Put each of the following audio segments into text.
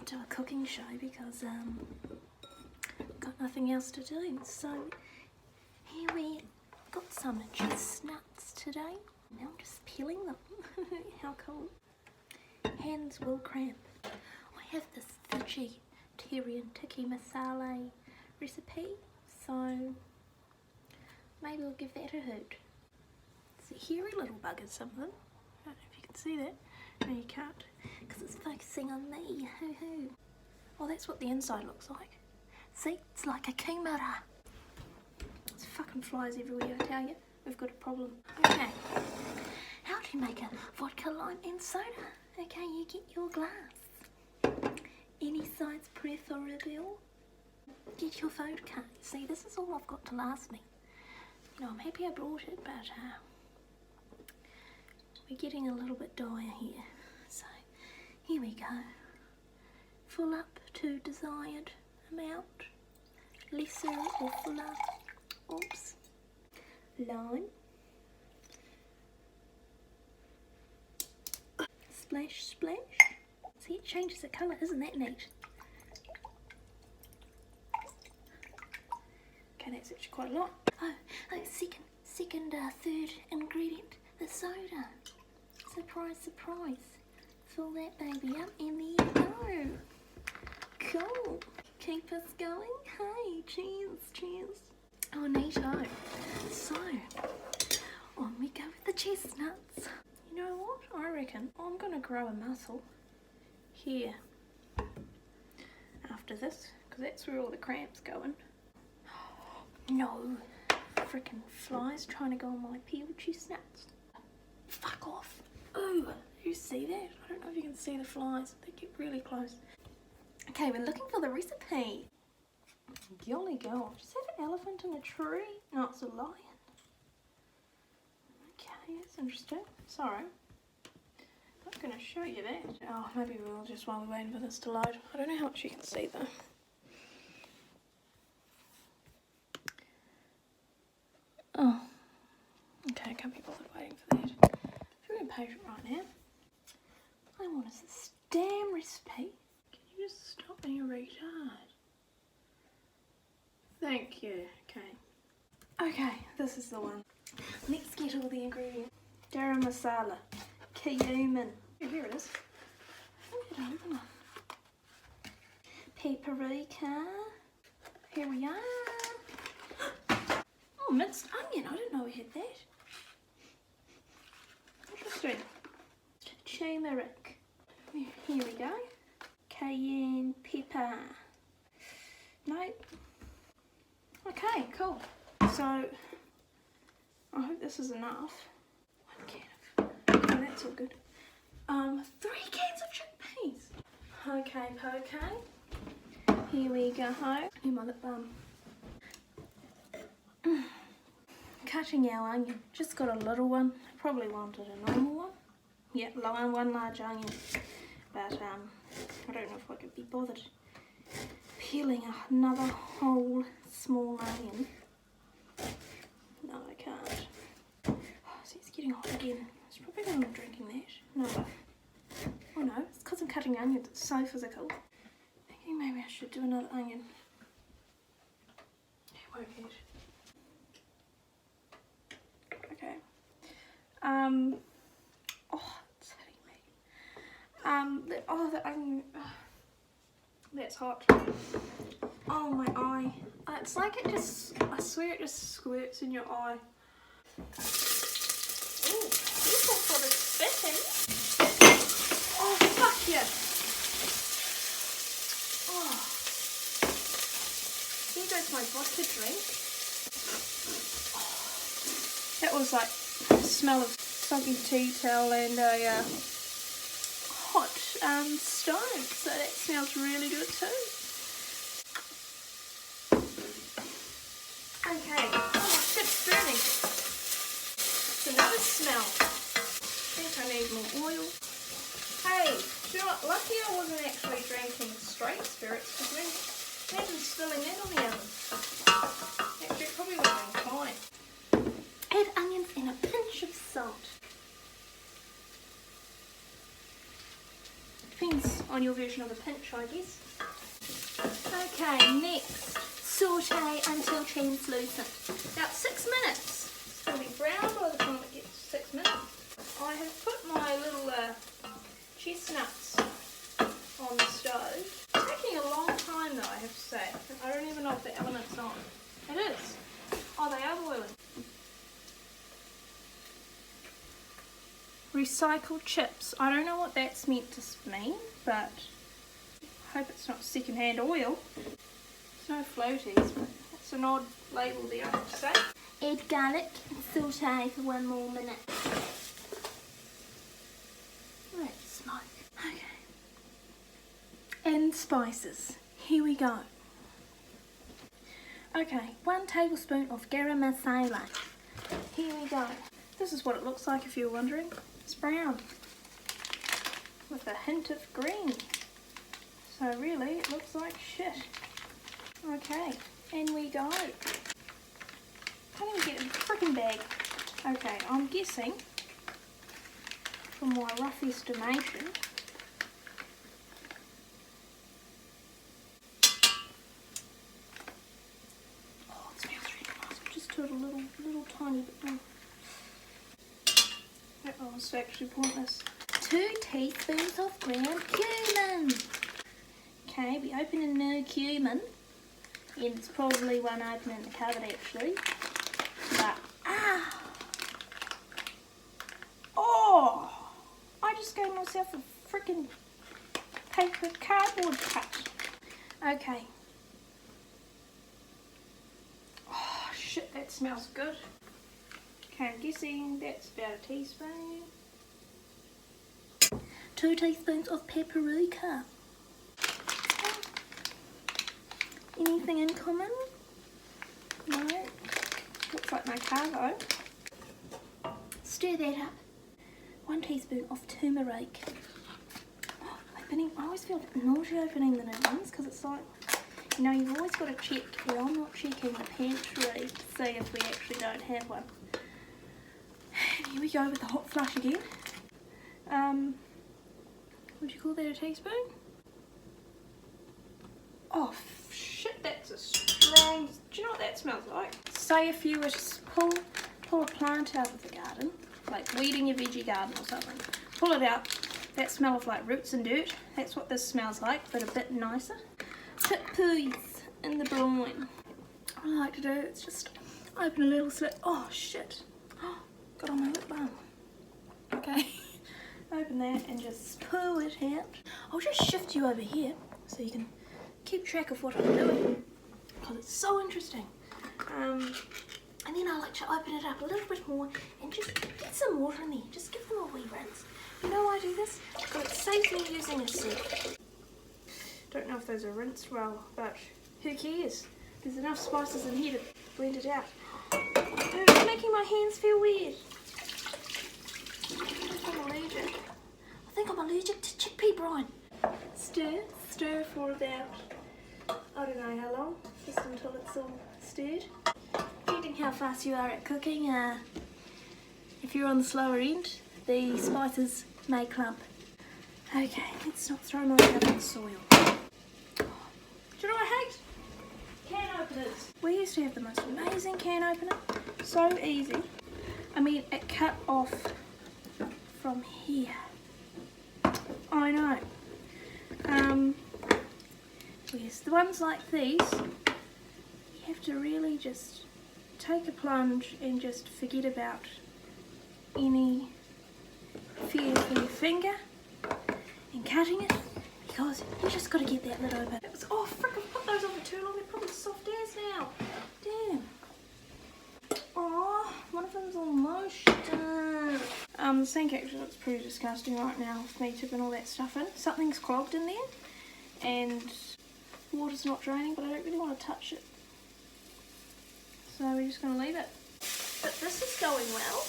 do a cooking show because got nothing else to do. So here we got some chestnuts today. Now I'm just peeling them. How cool. Hands will cramp. I have this vegetarian Tikka Masala recipe, so maybe we'll give that a hoot. It's a hairy little bugger something. I don't know if you can see that. No, you can't, because it's focusing on me. Hoo hoo. Well, that's what the inside looks like. See, it's like a kimura. There's fucking flies everywhere, I tell you. We've got a problem. Okay, how do you make a vodka, lime and soda? Okay, you get your glass. Any size preferable. Get your vodka. See, this is all I've got to last me. You know, I'm happy I brought it, but we're getting a little bit dire here. So, here we go. Full up to desired amount. Lesser or fuller. Oops. Lime. Splash, splash. See, it changes the colour. Isn't that neat? Okay, that's actually quite a lot. Oh, third ingredient, the soda. Surprise, surprise. Fill that baby up and there you go. Cool. Keep us going. Hey, cheers, cheers. Oh, neato. So, on we go with the chestnuts. You know what? I reckon I'm going to grow a muscle here after this, because that's where all the cramps going. No. Freaking flies trying to go on my peeled chestnuts. Fuck off. Ooh, you see that? I don't know if you can see the flies. They get really close. Okay, we're looking for the recipe. Golly gosh, is that an elephant in a tree? No, it's a lion. Okay, that's interesting. Sorry. I'm not going to show you that. Oh, maybe we'll just while we're waiting for this to load. I don't know how much you can see though. Oh, okay, I can't be bothered waiting for that. Very impatient right now. I want this damn recipe. Can you just stop being a retard? Thank you. Okay. Okay, this is the one. Let's get all the ingredients. Garam masala, cumin. Here it is. Let me open it. Paprika. Here we are. Oh, minced onion. I didn't know we had that. Interesting. Turmeric. Here we go. Cayenne pepper. Nope. Okay, cool. So, I hope this is enough. 1 can of, oh, that's all good. 3 cans of chickpeas. Okay, okay. Here we go. Here, my lip balm. Cutting our onion. Just got a little one. Probably wanted a normal one. Yeah, one large onion. But I don't know if I could be bothered peeling another whole small onion. No, I can't. Oh, see, it's getting hot again. It's probably because I'm drinking that. No. Oh no, it's because I'm cutting onions. It's so physical. Thinking maybe I should do another onion. It won't hurt. Okay. Oh, it's hitting me. The onion. That's hot. Oh, my eye. It's like it just, I swear it just squirts in your eye. Ooh, people for the spitting. Oh, fuck yeah. Oh. Here goes my vodka drink. Oh. That was like the smell of soggy tea towel and a hot stove, so that smells really good too. Okay, oh shit's burning. It's another smell. I think I need more oil. Hey, you know what? Lucky I wasn't actually drinking straight spirits, because imagine spilling that on the oven. Actually, it probably would have been fine. Add onions and a pinch of salt. Depends on your version of a pinch, I guess. Okay, next, saute until translucent. About 6 minutes. It's going to be brown by the time it gets 6 minutes. I have put my little chestnuts on the stove. It's taking a long time though, I have to say. I don't even know if the element's on. It is. Oh, they are boiling. Recycled chips. I don't know what that's meant to mean, but I hope it's not secondhand oil. There's no floaties, but that's an odd label there, I have to say. Add garlic and saute for 1 more minute. Let it smoke. Okay. And spices. Here we go. Okay, 1 tablespoon of garam masala. Here we go. This is what it looks like if you're wondering. It's brown with a hint of green. So really it looks like shit. Okay, in we go. Can't even get in the frickin' bag. Okay, I'm guessing from my rough estimation, oh, it smells really nice. Just do it a little tiny bit more. Oh, it's actually pointless. 2 teaspoons of ground cumin. Okay, we open a new cumin, and there's probably one open in the cupboard actually. But oh! I just gave myself a freaking paper cardboard cut. Okay. Oh shit, that smells good. Okay, I'm guessing that's about a teaspoon. 2 teaspoons of paprika. Anything in common? No. Looks like my cargo. Stir that up. 1 teaspoon of turmeric. Oh, opening. I always feel a bit naughty opening the new ones because it's like, you know, you've always got to check. Well, I'm not checking the pantry to see if we actually don't have one. And here we go with the hot flush again. Would you call that a teaspoon? Oh shit, that's a strong. Do you know what that smells like? Say if you were to pull a plant out of the garden, like weeding your veggie garden or something. Pull it out. That smell of like roots and dirt. That's what this smells like, but a bit nicer. Put peas in the brine. What I like to do is just open a little slit. Oh shit. Oh, got on my lip balm. Okay. Open that and just pull it out. I'll just shift you over here so you can keep track of what I'm doing because it's so interesting. And then I like to open it up a little bit more and just get some water in there. Just give them a wee rinse. You know why I do this? Because it saves me using a sieve. Don't know if those are rinsed well, but who cares? There's enough spices in here to blend it out. It's making my hands feel weird. I think I'm allergic to chickpea brine. Stir for about, I don't know how long, just until it's all stirred. Depending how fast you are at cooking, if you're on the slower end, the spices may clump. Okay, let's not throw my oven soil. Do you know what I hate? Can openers. We used to have the most amazing can opener. So easy. I mean, it cut off from here. I know. Yes, the ones like these, you have to really just take a plunge and just forget about any fear for your finger and cutting it, because you just got to get that lid open. It was, oh frick, I've put those on for too long, they're probably soft as now. Damn. Oh, one of them's almost done. The sink actually looks pretty disgusting right now with me tipping all that stuff in. Something's clogged in there and water's not draining, but I don't really want to touch it. So we're just going to leave it. But this is going well.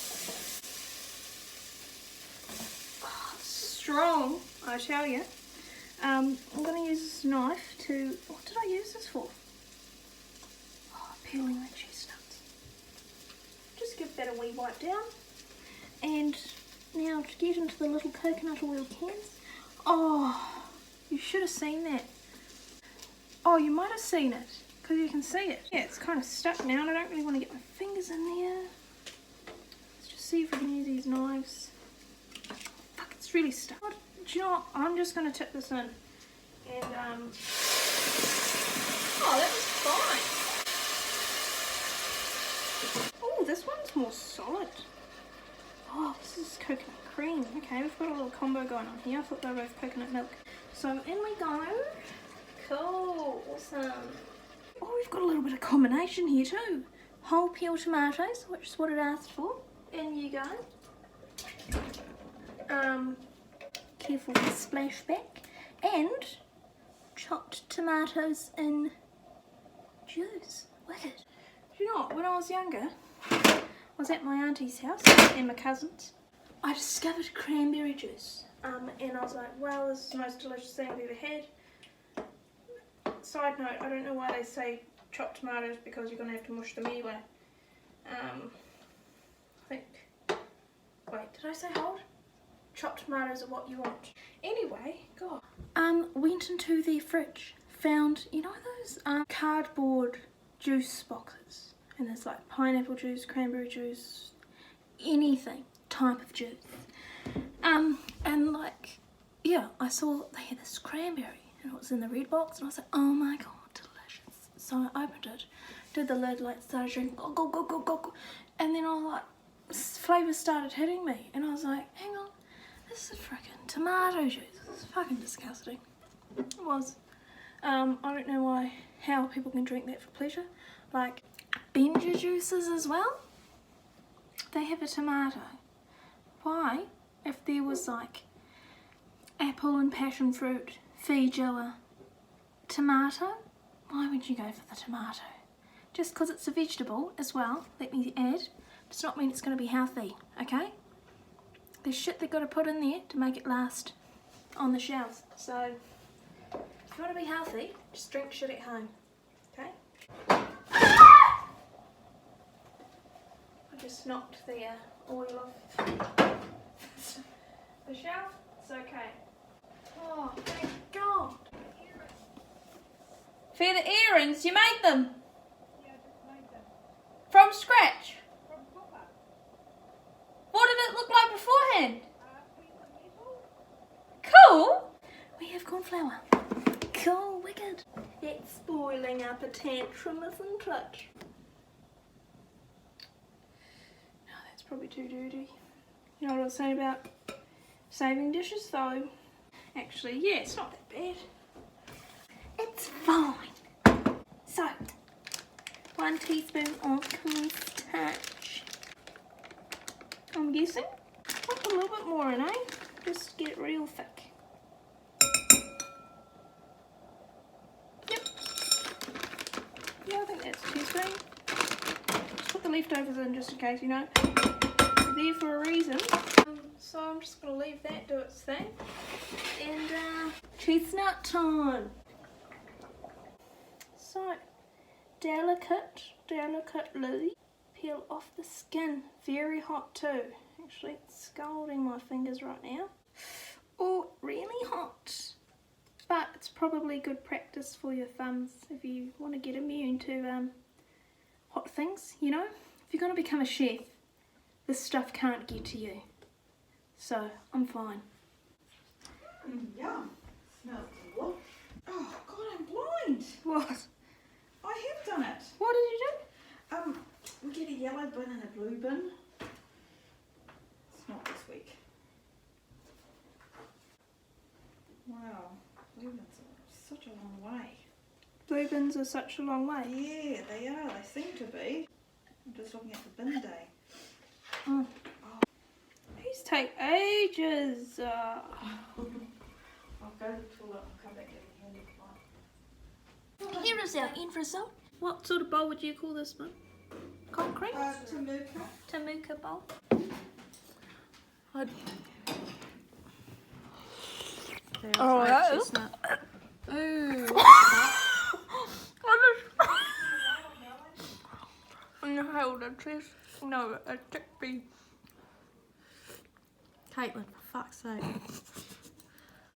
Oh, it's strong, I tell you. I'm going to use this knife to, what did I use this for? Oh, peeling the chestnuts. Just give that a wee wipe down. And now to get into the little coconut oil cans, Oh, you should have seen that. Oh, you might have seen it, because you can see it. Yeah, it's kind of stuck now, and I don't really want to get my fingers in there. Let's just see if we can use these knives. Fuck, it's really stuck. Do you know what? I'm just going to tip this in. And, oh, that was fine. Oh, this one's more solid. Oh, this is coconut cream. Okay, we've got a little combo going on here. I thought they were both coconut milk. So in we go. Cool, awesome. Oh, we've got a little bit of combination here too. Whole peel tomatoes, which is what it asked for. In you go. Careful with the splashback. And chopped tomatoes in juice. Wicked. Do you know what? When I was younger, I was at my auntie's house and my cousins. I discovered cranberry juice. And I was like, wow, this is the most delicious thing I've ever had. Side note, I don't know why they say chopped tomatoes, because you're going to have to mush them anyway. I think... Wait, did I say hold? Chopped tomatoes are what you want. Anyway, God. Went into the fridge, found, you know those cardboard juice boxes? And there's like pineapple juice, cranberry juice, anything type of juice. And like, yeah, I saw they had this cranberry and it was in the red box and I was like, oh my God, delicious. So I opened it, did the lid, like started drinking, go, go, go, go, go, go. And then I was like, flavour started hitting me and I was like, hang on, this is freaking tomato juice. This is fucking disgusting. It was. I don't know how people can drink that for pleasure. Like Veggie juices as well, they have a tomato. Why, if there was like apple and passion fruit, feed you a tomato, why would you go for the tomato? Just because it's a vegetable as well, let me add, does not mean it's going to be healthy, okay? There's shit they've got to put in there to make it last on the shelves. So if you want to be healthy, just drink shit at home, okay? I just knocked the oil off the shelf. It's okay. Oh, thank God. For the earrings, you made them? Yeah, I just made them. From scratch? From copper. What did it look like beforehand? Piece of metal. Cool. We have corn flour. Cool, wicked. It's spoiling up a tantrum, isn't it? No, that's probably too dirty. You know what I was saying about saving dishes though? Actually, yeah, it's not that bad. It's fine. So, 1 teaspoon of cornstarch. I'm guessing. Put a little bit more in, eh? Just get it real thick. Yep. Yeah, I think that's a teaspoon. Just put the leftovers in just in case, you know. They're there for a reason. So I'm just going to leave that do its thing. And chestnut time. So, delicately peel off the skin. Very hot too. Actually, it's scalding my fingers right now. Oh, really hot. But it's probably good practice for your thumbs if you want to get immune to hot things, you know. If you're going to become a chef, this stuff can't get to you. So, I'm fine. Yum. Smells delicious. Oh, God, I'm blind. What? I have done it. What did you do? We get a yellow bin and a blue bin. It's not this week. Wow. Blue bins are such a long way. Blue bins are such a long way. Yeah, they are. They seem to be. I'm just looking at the bin day. Oh. These take ages. I'll go to the toilet and come back in here. Here is our end result. What sort of bowl would you call this one? Concrete? Tamuka. Tamuka bowl. Oh, that is. Ooh. No, the cheese. No, a chickpea. Caitlin, for fuck's sake.